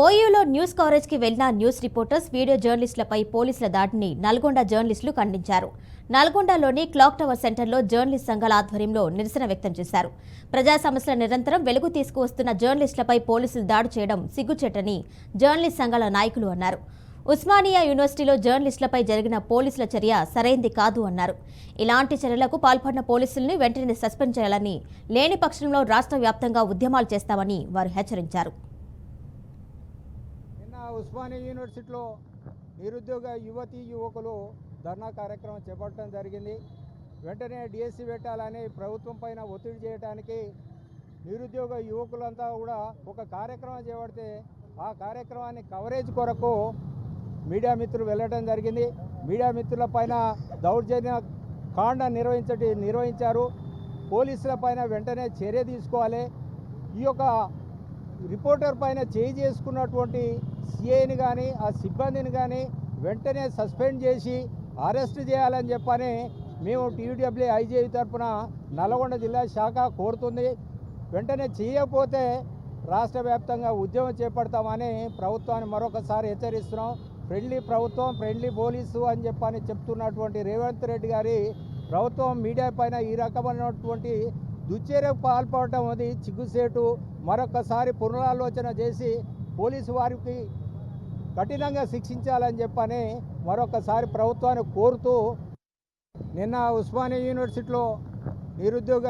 ఓయూలో news కవరేజ్కి వెళ్లిన news reporters, video జర్నలిస్టులపై పోలీసుల దాడిని నల్గొండ జర్నలిస్టులు ఖండించారు. నల్గొండలోని క్లాక్ టవర్ సెంటర్లో జర్నలిస్ట్ సంఘాల ఆధ్వర్యంలో నిరసన వ్యక్తం చేశారు. ప్రజా సమస్యల నిరంతరం వెలుగు తీసుకువస్తున్న జర్నలిస్టులపై పోలీసులు దాడి చేయడం సిగ్గుచేటని జర్నలిస్ట్ సంఘాల నాయకులు అన్నారు. ఉస్మానియా యూనివర్సిటీలో జర్నలిస్టులపై జరిగిన పోలీసుల చర్య సరైంది కాదు అన్నారు. ఇలాంటి చర్యలకు పాల్పడిన పోలీసులను వెంటనే సస్పెండ్ చేయాలని, లేని పక్షంలో రాష్ట్ర వ్యాప్తంగా ఉద్యమాలు చేస్తామని వారు హెచ్చరించారు. ఉస్మానియా యూనివర్సిటీలో నిరుద్యోగ యువకులు ధర్నా కార్యక్రమం చేపట్టడం జరిగింది. వెంటనే డిఎస్సి పెట్టాలని ప్రభుత్వం పైన ఒత్తిడి చేయడానికి నిరుద్యోగ యువకులంతా కూడా ఒక కార్యక్రమం చేపడితే ఆ కార్యక్రమాన్ని కవరేజ్ కొరకు మీడియా మిత్రులు వెళ్ళడం జరిగింది. మీడియా మిత్రుల పైన దౌర్జన్య కాండ నిర్వహించారు. పోలీసుల పైన వెంటనే చర్య తీసుకోవాలి. ఈ యొక్క రిపోర్టర్ పైన చేసుకున్నటువంటి సిఐని కానీ ఆ సిబ్బందిని కానీ వెంటనే సస్పెండ్ చేసి అరెస్ట్ చేయాలని చెప్పని మేము టీయూడబ్ల్యూ ఐజేయు తరఫున నల్గొండ జిల్లా శాఖ కోరుతుంది. వెంటనే చేయకపోతే రాష్ట్ర వ్యాప్తంగా ఉద్యమం చేపడతామని ప్రభుత్వాన్ని మరొకసారి హెచ్చరిస్తున్నాం. ఫ్రెండ్లీ ప్రభుత్వం, ఫ్రెండ్లీ పోలీసు అని చెప్పని చెప్తున్నటువంటి రేవంత్ రెడ్డి గారి ప్రభుత్వం మీడియా పైన ఈ రకమైనటువంటి దుశ్చర్యకు పాల్పడటం అది చిగ్గుసేటు. మరొకసారి పునరాలోచన చేసి పోలీసు వారికి కఠినంగా శిక్షించాలని చెప్పని మరొకసారి ప్రభుత్వాన్ని కోరుతూ నిన్న ఉస్మానియా యూనివర్సిటీలో నిరుద్యోగ